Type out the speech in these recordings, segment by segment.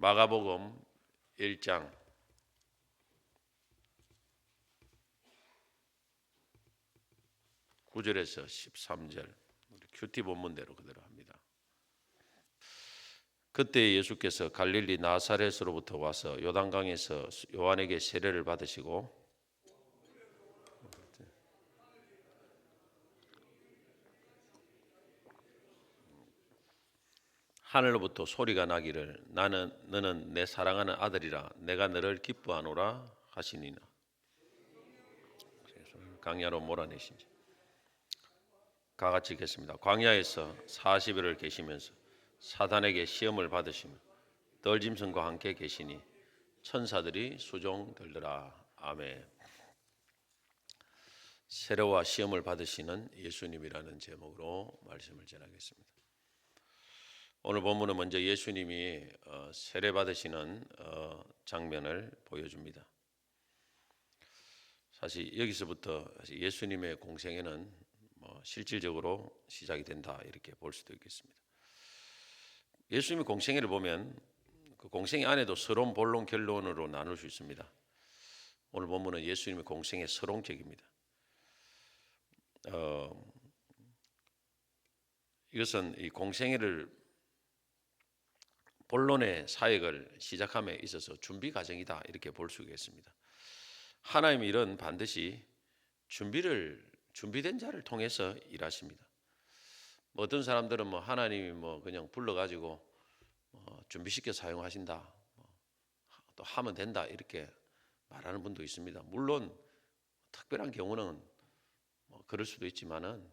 마가복음 1장 9절에서 13절 큐티 본문대로 그대로 합니다. 그때 예수께서 갈릴리 나사렛으로부터 와서 요단강에서 요한에게 세례를 받으시고 하늘로부터 소리가 나기를 너는 내 사랑하는 아들이라 내가 너를 기뻐하노라 하시니라. 광야로 몰아내신지. 같이 읽겠습니다. 광야에서 40일을 계시면서 사단에게 시험을 받으시며 덜짐승과 함께 계시니 천사들이 수종들더라. 아멘. 세례와 시험을 받으시는 예수님이라는 제목으로 말씀을 전하겠습니다. 오늘 본문은 먼저 예수님이 세례 받으시는 장면을 보여줍니다. 사실 여기서부터 예수님의 공생애는 실질적으로 시작이 된다 이렇게 볼 수도 있겠습니다. 예수님의 공생애를 보면 그 공생애 안에도 서론, 본론, 결론으로 나눌 수 있습니다. 오늘 본문은 예수님의 공생애 서론적입니다. 이것은 이 공생애를 본론의 사역을 시작함에 있어서 준비 과정이다 이렇게 볼 수 있겠습니다. 하나님의 일은 반드시 준비된 자를 통해서 일하십니다. 어떤 사람들은 하나님이 그냥 불러가지고 준비시켜 사용하신다, 또 하면 된다 이렇게 말하는 분도 있습니다. 물론 특별한 경우는 그럴 수도 있지만은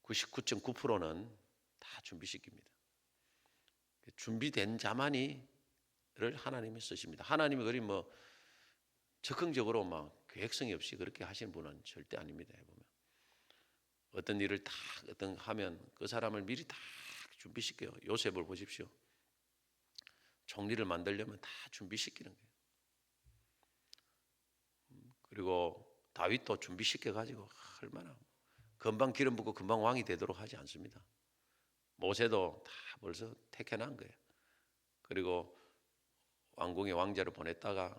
99.9%는 다 준비시킵니다. 준비된 자만이를 하나님이 쓰십니다. 하나님이 그리 적극적으로 계획성이 없이 그렇게 하시는 분은 절대 아닙니다. 해보면 어떤 일을 다 하면 그 사람을 미리 다 준비시켜요. 요셉을 보십시오. 총리를 만들려면 다 준비시키는 거예요. 그리고 다윗도 준비시켜가지고 얼마나 금방 기름 붓고 금방 왕이 되도록 하지 않습니다. 모세도 다 벌써 택해난 거예요. 그리고 왕궁에 왕자를 보냈다가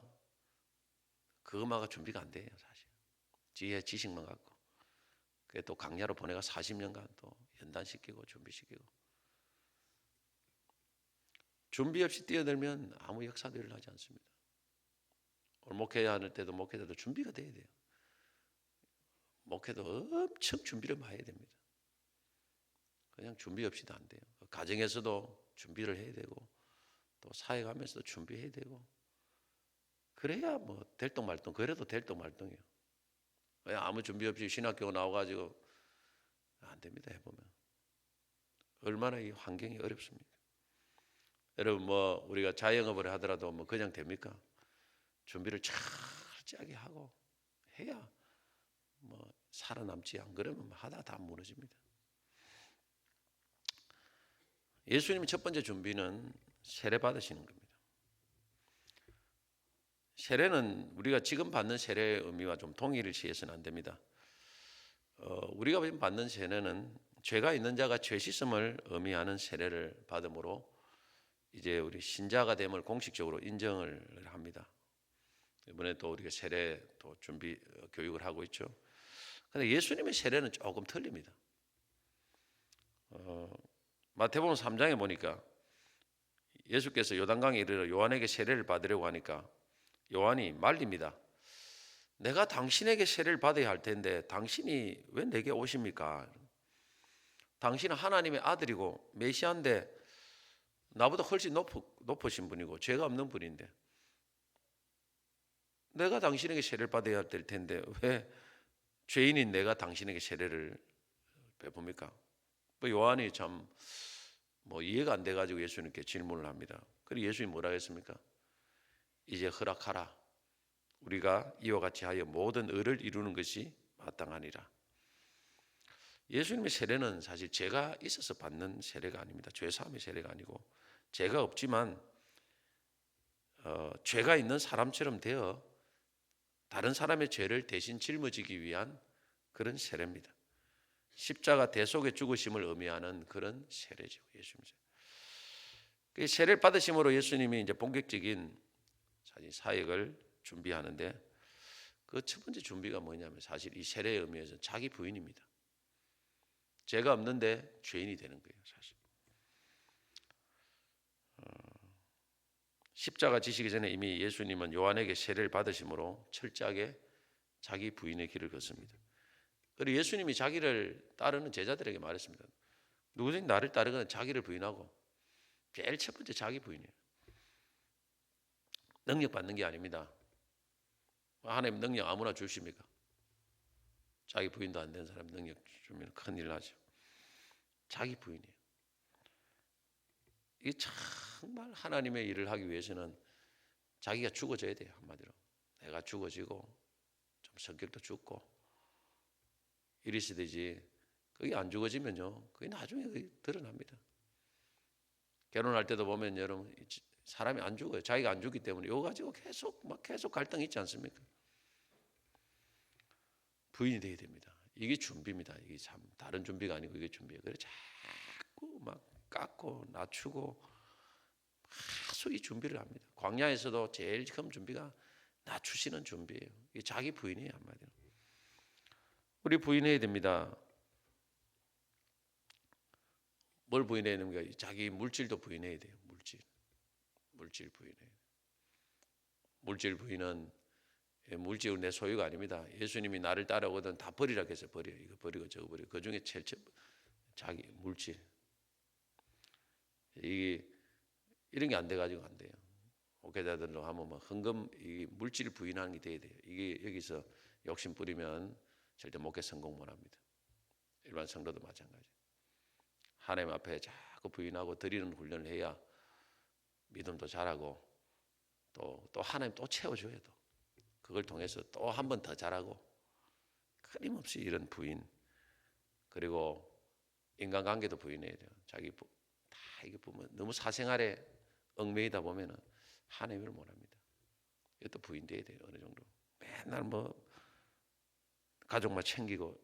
그거마가 준비가 안 돼요. 사실 지혜 지식만 갖고 그게 또 강야로 보내가 40년간 또 연단시키고 준비시키고 준비 없이 뛰어들면 아무 역사도 일어나지 않습니다. 오늘 목회해야 할 때도 목회자도 준비가 돼야 돼요. 목회도 엄청 준비를 많이 해야 됩니다. 그냥 준비 없이도 안 돼요. 가정에서도 준비를 해야 되고 또 사회가면서도 준비해야 되고 그래야 될똥말똥 그래도 될똥말똥이에요. 아무 준비 없이 신학교 나와가지고 안 됩니다. 해보면 얼마나 이 환경이 어렵습니까? 여러분 우리가 자영업을 하더라도 그냥 됩니까? 준비를 철저하게 하고 해야 살아남지. 안 그러면 하다 다 무너집니다. 예수님의 첫 번째 준비는 세례 받으시는 겁니다. 세례는 우리가 지금 받는 세례의 의미와 좀 동의를 시해서는 안 됩니다. 우리가 받는 세례는 죄가 있는 자가 죄 씻음을 의미하는 세례를 받음으로 이제 우리 신자가 됨을 공식적으로 인정을 합니다. 이번에 또 우리가 세례 또 준비 교육을 하고 있죠. 그런데 예수님의 세례는 조금 틀립니다. 마태복음 3장에 보니까 예수께서 요단강에 이르러 요한에게 세례를 받으려고 하니까 요한이 말립니다. 내가 당신에게 세례를 받아야 할 텐데 당신이 왜 내게 오십니까? 당신은 하나님의 아들이고 메시아인데 나보다 훨씬 높으신 분이고 죄가 없는 분인데 내가 당신에게 세례를 받아야 될 텐데 왜 죄인인 내가 당신에게 세례를 베풉니까? 요한이 참 이해가 안 돼가지고 예수님께 질문을 합니다. 그리고 예수님이 뭐라 했습니까? 이제 허락하라. 우리가 이와 같이 하여 모든 의를 이루는 것이 마땅하니라. 예수님의 세례는 사실 죄가 있어서 받는 세례가 아닙니다. 죄사함의 세례가 아니고 죄가 없지만 죄가 있는 사람처럼 되어 다른 사람의 죄를 대신 짊어지기 위한 그런 세례입니다. 십자가 대속의 죽으심을 의미하는 그런 세례죠. 예수님 세례. 그 세례를 받으심으로 예수님이 이제 본격적인 사역을 준비하는데 그 첫 번째 준비가 뭐냐면 사실 이 세례의 의미에서 자기 부인입니다. 죄가 없는데 죄인이 되는 거예요, 사실. 십자가 지시기 전에 이미 예수님은 요한에게 세례를 받으심으로 철저하게 자기 부인의 길을 걷습니다. 그리고 예수님이 자기를 따르는 제자들에게 말했습니다. 누구든지 나를 따르거나 자기를 부인하고, 제일 첫 번째 자기 부인이에요. 능력 받는 게 아닙니다. 하나님 능력 아무나 주십니까? 자기 부인도 안 되는 사람 능력 주면 큰일 나죠. 자기 부인이에요. 이게 정말 하나님의 일을 하기 위해서는 자기가 죽어져야 돼요. 한마디로 내가 죽어지고 좀 성격도 죽고 이리시 되지. 그게 안 죽어지면요, 그게 나중에 드러납니다. 결혼할 때도 보면 여러분 사람이 안 죽어요. 자기가 안 죽기 때문에 이거 가지고 계속 갈등이 있지 않습니까? 부인이 돼야 됩니다. 이게 준비입니다. 이게 참 다른 준비가 아니고 이게 준비예요. 그래 자꾸 막 깎고 낮추고 계속 이 준비를 합니다. 광야에서도 제일 큰 준비가 낮추시는 준비예요. 이게 자기 부인이에요, 한마디로. 우리 부인해야 됩니다. 뭘 부인해야 됩니까? 자기 물질도 부인해야 돼요. 물질 부인해야 돼요. 물질 부인은 물질은 내 소유가 아닙니다. 예수님이 나를 따라오거든 다 버리라 해서 버려요. 이거 버리고 저거 버리고. 그 중에 제일 자기 물질. 이게 이런 게 안 돼가지고 안 돼요. 목회자들로 하면 뭐 헌금 이 물질 부인하는 게 돼야 돼요. 이게 여기서 욕심 부리면 절대 목회 성공 못 합니다. 일반 성도도 마찬가지. 하나님 앞에 자꾸 부인하고 드리는 훈련을 해야 믿음도 잘하고 또 하나님 또 채워줘야 돼. 그걸 통해서 또 한 번 더 잘하고 끊임없이 이런 부인 그리고 인간관계도 부인해야 돼요. 자기 다 이게 보면 너무 사생활에 얽매이다 보면은 하나님을 못합니다. 이것도 부인돼야 돼요. 어느 정도 맨날 뭐 가족만 챙기고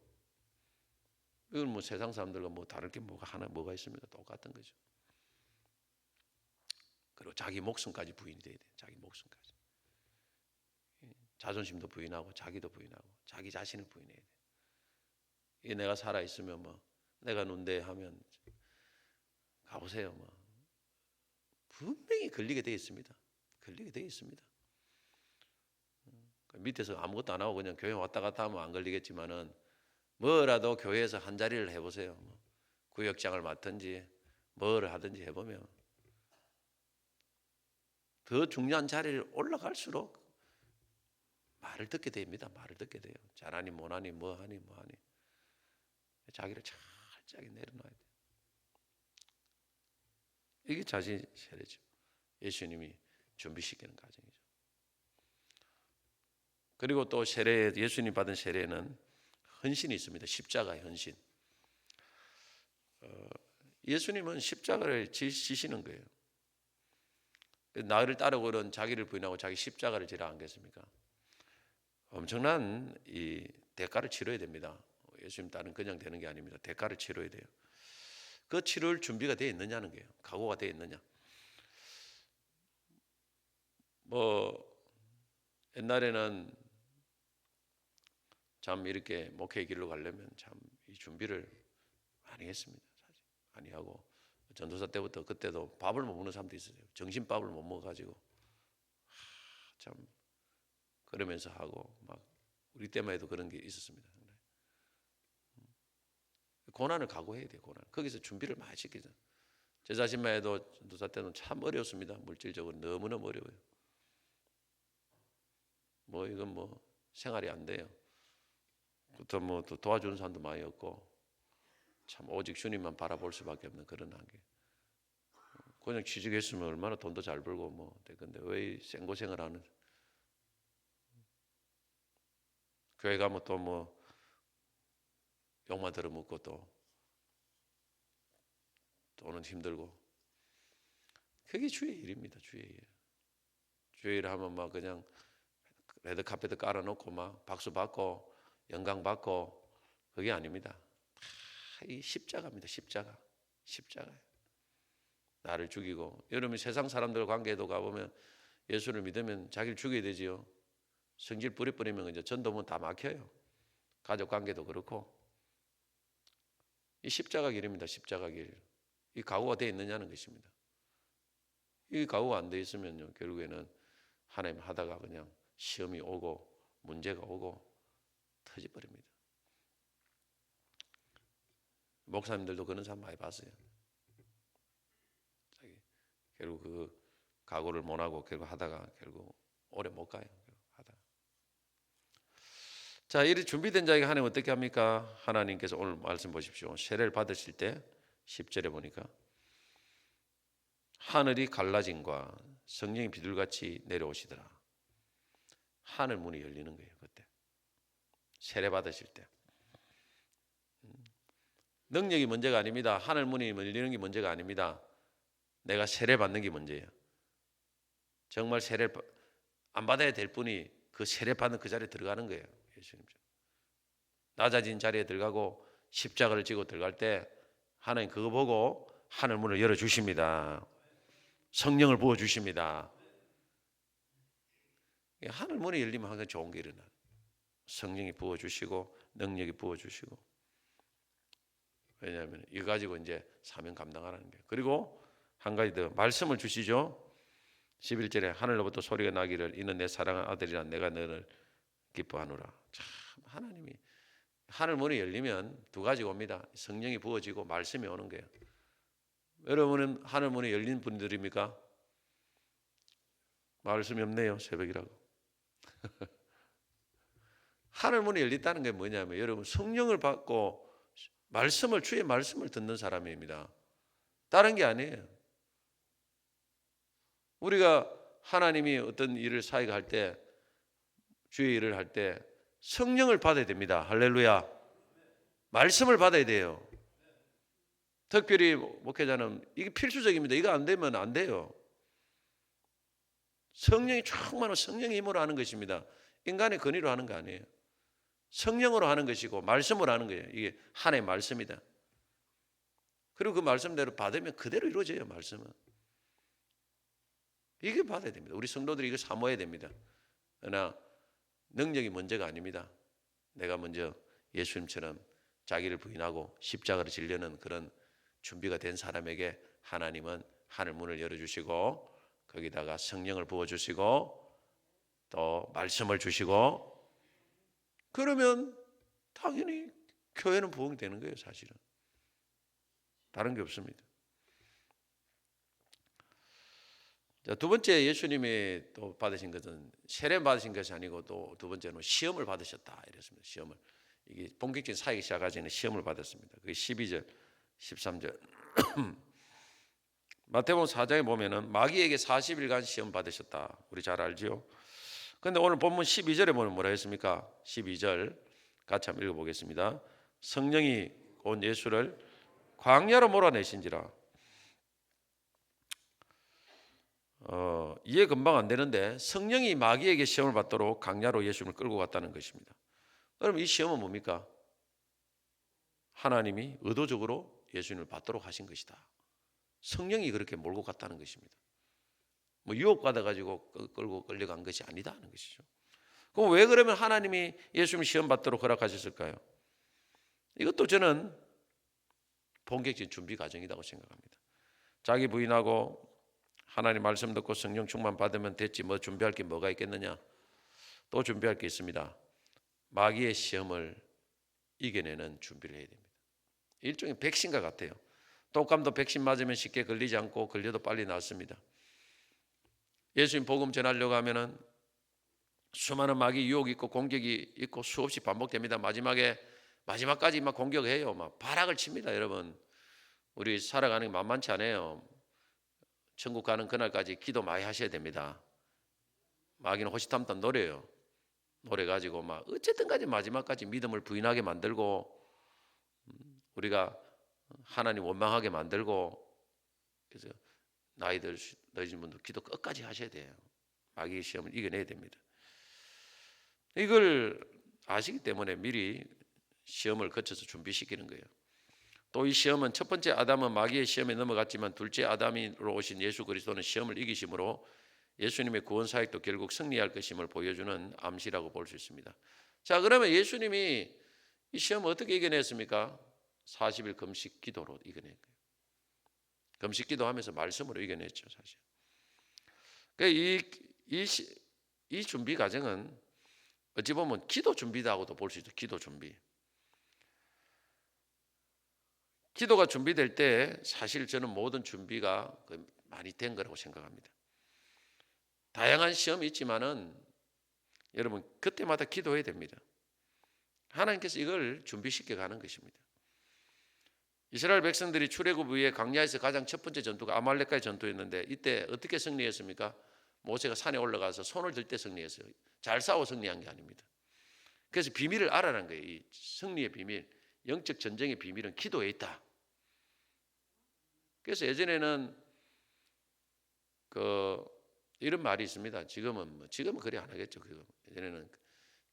이건 뭐 세상 사람들과 뭐 다를 게 뭐가 있습니까? 똑같은 거죠. 그리고 자기 목숨까지 부인이 돼야 돼요. 자기 목숨까지. 자존심도 부인하고 자기도 부인하고 자기 자신을 부인해야 돼요. 이게 내가 살아 있으면 뭐 내가 논대 하면 가보세요. 뭐 분명히 걸리게 돼 있습니다. 걸리게 돼 있습니다. 밑에서 아무것도 안 하고 그냥 교회 왔다 갔다 하면 안 걸리겠지만은 뭐라도 교회에서 한 자리를 해보세요. 뭐 구역장을 맡든지 뭘 하든지 해보면 더 중요한 자리를 올라갈수록 말을 듣게 됩니다. 말을 듣게 돼요. 잘하니 못하니 뭐하니 자기를 철저하게 내려놔야 돼요. 이게 자신 세례죠. 예수님이 준비시키는 과정이죠. 그리고 또 예수님 받은 세례는 헌신이 있습니다. 십자가의 헌신. 예수님은 십자가를 지시는 거예요. 나를 따르고는 자기를 부인하고 자기 십자가를 지라 않겠습니까? 엄청난 이 대가를 치러야 됩니다. 예수님 따르는 그냥 되는 게 아닙니다. 대가를 치러야 돼요. 그 치를 준비가 되어 있느냐는 거예요. 각오가 되어 있느냐. 뭐 옛날에는 참 이렇게 목회 길로 가려면 참 이 준비를 많이 했습니다. 사실 많이 하고 전도사 때부터 그때도 밥을 못 먹는 사람도 있었어요. 점심밥을 못 먹어가지고 참 그러면서 하고 막 우리 때만 해도 그런 게 있었습니다. 고난을 각오해야 돼요. 고난. 거기서 준비를 많이 시키죠. 제 자신만 해도 전도사 때는 참 어려웠습니다. 물질적으로 너무너무 어려워요. 뭐 이건 뭐 생활이 안 돼요. 또 뭐 또 도와주는 사람도 많이 없고 참 오직 주님만 바라볼 수밖에 없는 그런 한계. 그냥 취직했으면 얼마나 돈도 잘 벌고 뭐 근데 왜 생고생을 하는? 교회 가면 또 뭐 욕만 들어먹고 또 돈은 힘들고 그게 주의 일입니다. 주의 일. 주의 일 하면 막 그냥 레드카펫 깔아놓고 막 박수 받고 영광 받고 그게 아닙니다. 다 이 십자가입니다. 십자가. 나를 죽이고, 여러분 세상 사람들 관계에도 가보면 예수를 믿으면 자기를 죽여야 되지요. 성질 뿌리뿌리면 이제 전도문 다 막혀요. 가족 관계도 그렇고. 이 십자가 길입니다. 십자가 길. 이 각오가 되어 있느냐는 것입니다. 이 각오가 안 되어 있으면요, 결국에는 하나님 하다가 그냥 시험이 오고 문제가 오고 터져버립니다. 목사님들도 그런 사람 많이 봤어요. 결국 그 각오를 못 하고 결국 하다가 결국 오래 못 가요. 하다가. 자, 이리 준비된 자에게 하나님 어떻게 합니까? 하나님께서 오늘 말씀 보십시오. 세례를 받으실 때 10절에 보니까 하늘이 갈라짐과 성령이 비둘같이 내려오시더라. 하늘 문이 열리는 거예요. 그때 세례 받으실 때. 능력이 문제가 아닙니다. 하늘 문이 열리는 게 문제가 아닙니다. 내가 세례 받는 게 문제예요. 정말 세례를 안 받아야 될 분이 그 세례 받는 그 자리에 들어가는 거예요. 예수님. 낮아진 자리에 들어가고 십자가를 지고 들어갈 때 하나님 그거 보고 하늘 문을 열어주십니다. 성령을 부어주십니다. 하늘 문이 열리면 항상 좋은 게 일어나요. 성령이 부어주시고 능력이 부어주시고. 왜냐하면 이거 가지고 이제 사명 감당하라는 거예요. 그리고 한 가지 더 말씀을 주시죠. 11절에 하늘로부터 소리가 나기를 이는 내 사랑하는 아들이라 내가 너를 기뻐하노라. 참 하나님이 하늘 문이 열리면 두 가지가 옵니다. 성령이 부어지고 말씀이 오는 거예요. 여러분은 하늘 문이 열린 분들입니까? 말씀이 없네요. 새벽이라고. 하늘 문이 열렸다는 게 뭐냐면 여러분 성령을 받고 말씀을 주의 말씀을 듣는 사람입니다. 다른 게 아니에요. 우리가 하나님이 어떤 일을 사역을 할 때 주의 일을 할 때 성령을 받아야 됩니다. 할렐루야. 말씀을 받아야 돼요. 특별히 목회자는 이게 필수적입니다. 이거 안 되면 안 돼요. 성령이 충만한 성령의 힘으로 하는 것입니다. 인간의 권위로 하는 거 아니에요. 성령으로 하는 것이고 말씀으로 하는 거예요. 이게 하나님의 말씀이다. 그리고 그 말씀대로 받으면 그대로 이루어져요. 말씀은. 이게 받아야 됩니다. 우리 성도들이 이거 사모해야 됩니다. 그러나 능력이 문제가 아닙니다. 내가 먼저 예수님처럼 자기를 부인하고 십자가를 지려는 그런 준비가 된 사람에게 하나님은 하늘 문을 열어주시고 거기다가 성령을 부어주시고 또 말씀을 주시고 그러면 당연히 교회는 부흥이 되는 거예요. 사실은. 다른 게 없습니다. 자, 두 번째 예수님이 또 받으신 것은 세례 받으신 것이 아니고 또 두 번째는 시험을 받으셨다 이랬습니다. 시험을. 이게 본격적인 사역이 시작하기는 시험을 받았습니다. 그게 12절, 13절. 마태복음 4장에 보면은 마귀에게 40일간 시험 받으셨다. 우리 잘 알지요? 그런데 오늘 본문 12절에 보면 뭐라 했습니까? 12절 같이 한번 읽어보겠습니다. 성령이 온 예수를 광야로 몰아내신지라. 이해 금방 안 되는데 성령이 마귀에게 시험을 받도록 광야로 예수님을 끌고 갔다는 것입니다. 그럼 이 시험은 뭡니까? 하나님이 의도적으로 예수님을 받도록 하신 것이다. 성령이 그렇게 몰고 갔다는 것입니다. 뭐 유혹받아 가지고 끌고 끌려간 것이 아니다 하는 것이죠. 그럼 왜 그러면 하나님이 예수님 시험 받도록 허락하셨을까요? 이것도 저는 본격적인 준비 과정이라고 생각합니다. 자기 부인하고 하나님 말씀 듣고 성령 충만 받으면 됐지 뭐 준비할 게 뭐가 있겠느냐? 또 준비할 게 있습니다. 마귀의 시험을 이겨내는 준비를 해야 됩니다. 일종의 백신과 같아요. 독감도 백신 맞으면 쉽게 걸리지 않고 걸려도 빨리 낫습니다. 예수님 복음 전하려고 하면은 수많은 마귀 유혹이 있고 공격이 있고 수없이 반복됩니다. 마지막까지 막 공격해요. 막 발악을 칩니다, 여러분. 우리 살아가는 게 만만치 않아요. 천국 가는 그날까지 기도 많이 하셔야 됩니다. 마귀는 호시탐탐 노려요. 노래 가지고 막 어쨌든까지 마지막까지 믿음을 부인하게 만들고 우리가 하나님 원망하게 만들고 그래서 나이 드신 분들 기도 끝까지 하셔야 돼요. 마귀의 시험을 이겨내야 됩니다. 이걸 아시기 때문에 미리 시험을 거쳐서 준비시키는 거예요. 또 이 시험은 첫 번째 아담은 마귀의 시험에 넘어갔지만 둘째 아담으로 오신 예수 그리스도는 시험을 이기심으로 예수님의 구원 사역도 결국 승리할 것임을 보여주는 암시라고 볼 수 있습니다. 자, 그러면 예수님이 이 시험을 어떻게 이겨냈습니까? 40일 금식 기도로 이겨낸 거예요. 금식 기도하면서 말씀으로 이겨냈죠, 사실. 그러니까 이 준비 과정은 어찌 보면 기도 준비다고도 볼 수 있죠. 기도 준비. 기도가 준비될 때 사실 저는 모든 준비가 많이 된 거라고 생각합니다. 다양한 시험이 있지만은 여러분 그때마다 기도해야 됩니다. 하나님께서 이걸 준비시켜 가는 것입니다. 이스라엘 백성들이 출애굽 이후에 광야에서 가장 첫 번째 전투가 아말렉과의 전투였는데 이때 어떻게 승리했습니까? 모세가 산에 올라가서 손을 들 때 승리했어요. 잘 싸워 승리한 게 아닙니다. 그래서 비밀을 알아낸 거예요. 이 승리의 비밀, 영적 전쟁의 비밀은 기도에 있다. 그래서 예전에는 이런 말이 있습니다. 지금은 그래 안 하겠죠. 예전에는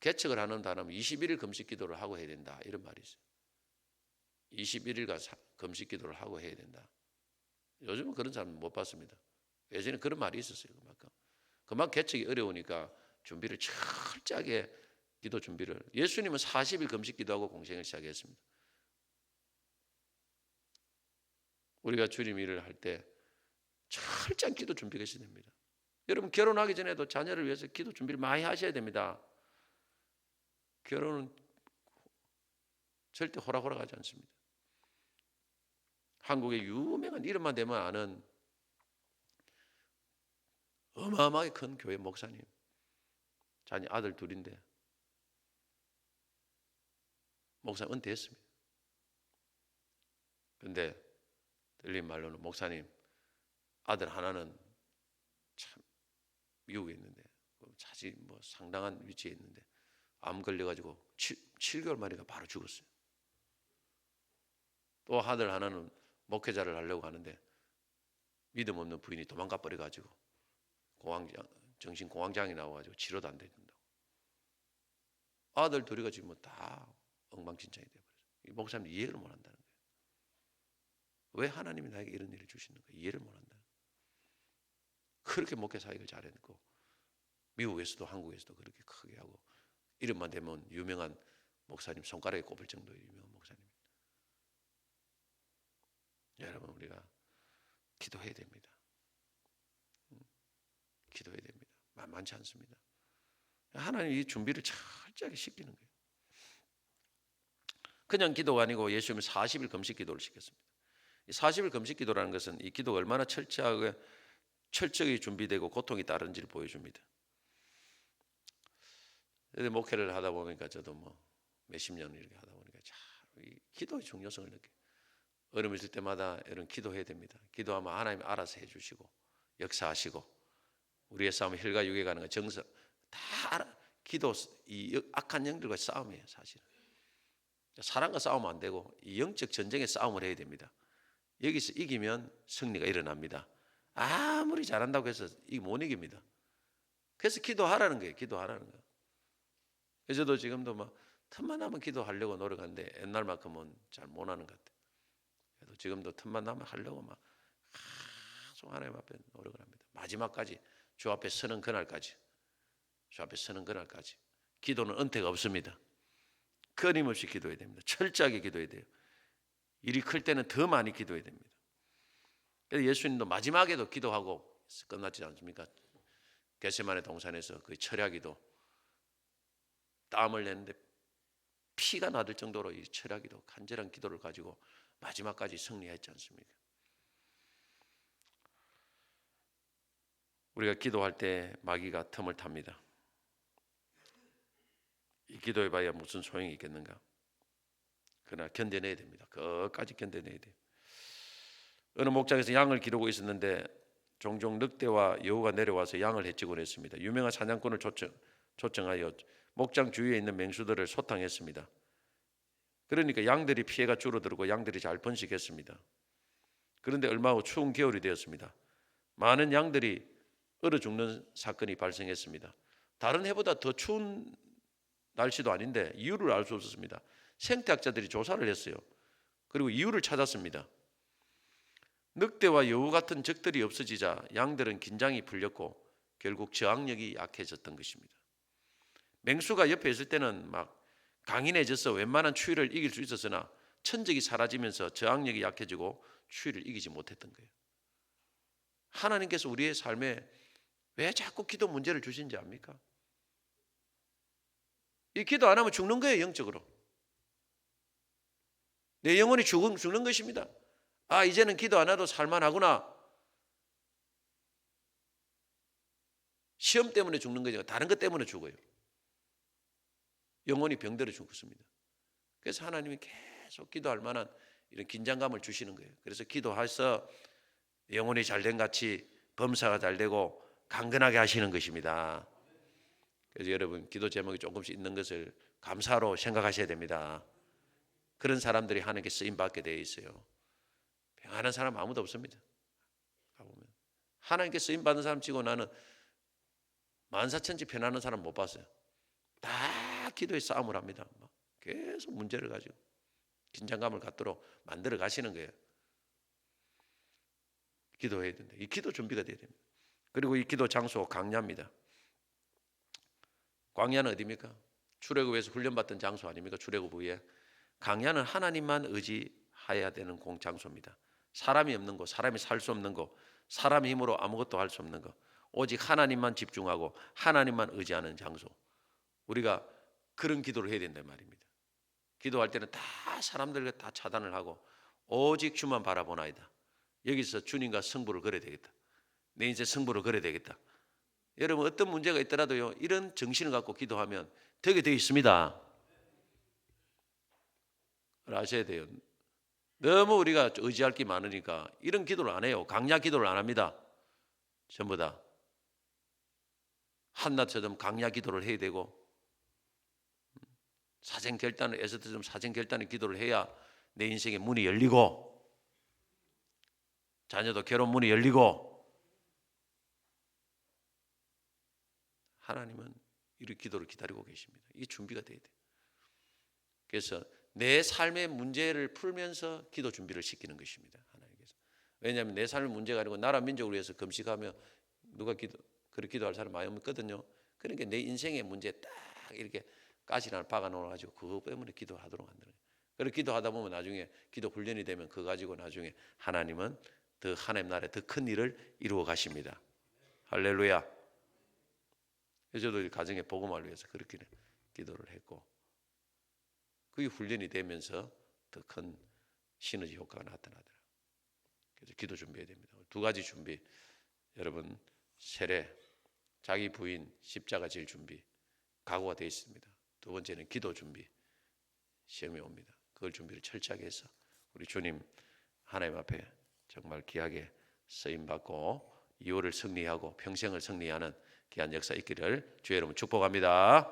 개척을 하는 사람은 21일 금식 기도를 하고 해야 된다. 이런 말이 있어요. 21일간 금식 기도를 하고 해야 된다. 요즘은 그런 사람 못 봤습니다. 예전에 그런 말이 있었어요. 그만큼 개척이 어려우니까 준비를 철저하게 기도 준비를. 예수님은 40일 금식 기도하고 공생을 시작했습니다. 우리가 주님 일을 할 때 철저한 기도 준비가 있어야 됩니다. 여러분 결혼하기 전에도 자녀를 위해서 기도 준비를 많이 하셔야 됩니다. 결혼은 절대 호락호락하지 않습니다. 한국의 유명한 이름만 대면 아는 어마어마하게 큰 교회 목사님, 자녀 아들 둘인데 목사님 은퇴했습니다. 그런데 들린 말로는 목사님 아들 하나는 참 미국에 있는데 자식 상당한 위치에 있는데 암 걸려가지고 7개월 만에 바로 죽었어요. 또 아들 하나는 목회자를 하려고 하는데 믿음 없는 부인이 도망가 버려가지고 정신공황장애 나와가지고 치료도 안 된다고. 아들 둘이가 지금 다 엉망진창이 돼버렸어요. 이 목사님 이해를 못한다는 거예요. 왜 하나님이 나에게 이런 일을 주시는 거예요? 이해를 못한다는 거예요. 그렇게 목회 사역을 잘했고 미국에서도 한국에서도 그렇게 크게 하고 이름만 대면 유명한 목사님 손가락에 꼽을 정도의 유명한 목사님. 여러분 우리가 기도해야 됩니다. 기도해야 됩니다. 만만치 않습니다. 하나님 이 준비를 철저하게 시키는 거예요. 그냥 기도가 아니고 예수님은 40일 금식 기도를 시켰습니다. 40일 금식 기도라는 것은 이 기도가 얼마나 철저하게 준비되고 고통이 따른지를 보여줍니다. 목회를 하다 보니까 저도 몇십 년 이렇게 하다 보니까 이 기도의 중요성을 느껴요. 어려움 있을 때마다 여러분 기도해야 됩니다. 기도하면 하나님 알아서 해주시고 역사하시고 우리의 싸움은 혈과 육에 가는 거 정서 다 알아. 기도 이 악한 영들과 싸움이에요. 사실은 사람과 싸우면 안 되고 이 영적 전쟁의 싸움을 해야 됩니다. 여기서 이기면 승리가 일어납니다. 아무리 잘한다고 해서 못 이깁니다. 그래서 기도하라는 거예요. 기도하라는 거. 그래서 저도 지금도 틈만 나면 기도하려고 노력하는데 옛날만큼은 잘 못하는 것 같아요. 그래도 지금도 틈만 나면 하려고 계속 하나님 앞에 노력을 합니다. 마지막까지 주 앞에 서는 그날까지. 주 앞에 서는 그날까지. 기도는 은퇴가 없습니다. 끊임없이 기도해야 됩니다. 철저하게 기도해야 돼요. 일이 클 때는 더 많이 기도해야 됩니다. 그래서 예수님도 마지막에도 기도하고 끝났지 않습니까? 겟세마네 동산에서 그 철야기도 땀을 내는데 피가 나들 정도로 이 철야기도 간절한 기도를 가지고 마지막까지 승리했지 않습니까? 우리가 기도할 때 마귀가 틈을 탑니다. 이 기도해봐야 무슨 소용이 있겠는가? 그러나 견뎌내야 됩니다. 끝까지 견뎌내야 돼요. 어느 목장에서 양을 기르고 있었는데 종종 늑대와 여우가 내려와서 양을 해치곤 했습니다. 유명한 사냥꾼을 초청하여 목장 주위에 있는 맹수들을 소탕했습니다. 그러니까 양들이 피해가 줄어들고 양들이 잘 번식했습니다. 그런데 얼마 후 추운 겨울이 되었습니다. 많은 양들이 얼어 죽는 사건이 발생했습니다. 다른 해보다 더 추운 날씨도 아닌데 이유를 알 수 없었습니다. 생태학자들이 조사를 했어요. 그리고 이유를 찾았습니다. 늑대와 여우 같은 적들이 없어지자 양들은 긴장이 풀렸고 결국 저항력이 약해졌던 것입니다. 맹수가 옆에 있을 때는 막 강인해져서 웬만한 추위를 이길 수 있었으나 천적이 사라지면서 저항력이 약해지고 추위를 이기지 못했던 거예요. 하나님께서 우리의 삶에 왜 자꾸 기도 문제를 주신지 압니까? 이 기도 안 하면 죽는 거예요, 영적으로. 내 영혼이 죽는 것입니다. 아, 이제는 기도 안 해도 살만하구나. 시험 때문에 죽는 거죠. 다른 것 때문에 죽어요. 영혼이 병들어 죽습니다. 그래서 하나님이 계속 기도할 만한 이런 긴장감을 주시는 거예요. 그래서 기도해서 영혼이 잘된 같이 범사가 잘 되고 강건하게 하시는 것입니다. 그래서 여러분 기도 제목이 조금씩 있는 것을 감사로 생각하셔야 됩니다. 그런 사람들이 하나님께 쓰임 받게 되어 있어요. 평안한 사람 아무도 없습니다. 가보면 하나님께 쓰임 받는 사람 치고 나는 만사천지 편안한 사람 못 봤어요. 다 기도에 싸움을 합니다. 계속 문제를 가지고 긴장감을 갖도록 만들어 가시는 거예요. 기도해야 된다. 이 기도 준비가 돼야 됩니다. 그리고 이 기도 장소 광야입니다. 광야는 어디입니까? 출애굽에서 훈련받던 장소 아닙니까? 출애굽 후에. 광야는 하나님만 의지해야 되는 장소입니다. 사람이 없는 곳, 사람이 살 수 없는 곳, 사람의 힘으로 아무것도 할 수 없는 것, 오직 하나님만 집중하고 하나님만 의지하는 장소. 우리가 그런 기도를 해야 된단 말입니다. 기도할 때는 다 사람들과 다 차단을 하고 오직 주만 바라보나이다. 여기서 주님과 승부를 걸어야 되겠다. 내 인생 승부를 걸어야 되겠다. 여러분 어떤 문제가 있더라도요, 이런 정신을 갖고 기도하면 되게 되어 있습니다. 아셔야 돼요. 너무 우리가 의지할 게 많으니까 이런 기도를 안 해요. 강약 기도를 안 합니다. 전부 다 한나처럼 강약 기도를 해야 되고, 사정결단을 에스더처럼 사정결단의 기도를 해야 내 인생의 문이 열리고 자녀도 결혼 문이 열리고. 하나님은 이런 기도를 기다리고 계십니다. 이게 준비가 돼야 돼요. 그래서 내 삶의 문제를 풀면서 기도 준비를 시키는 것입니다. 하나님께서. 왜냐하면 내 삶의 문제가 아니고 나라 민족을 위해서 금식하며 누가 그렇게 기도할 사람 많이 없거든요. 그러니까 내 인생의 문제에 딱 이렇게 가시를 박아 놓아가지고 그거 때문에 기도하도록 만드는 거예요. 그렇게 기도하다 보면 나중에 기도 훈련이 되면 그거 가지고 나중에 하나님은 더 하나님 나라의 더 큰 일을 이루어 가십니다. 할렐루야. 저도 가정의 복음을 위해서 그렇게 기도를 했고, 그게 훈련이 되면서 더 큰 시너지 효과가 나타나더라고요. 그래서 기도 준비해야 됩니다. 두 가지 준비. 여러분 세례, 자기 부인 십자가 질 준비, 각오가 되어 있습니다. 두 번째는 기도 준비. 시험이 옵니다. 그걸 준비를 철저하게 해서 우리 주님 하나님 앞에 정말 귀하게 쓰임받고 2호를 승리하고 평생을 승리하는 귀한 역사 있기를 주의 이름으로 축복합니다.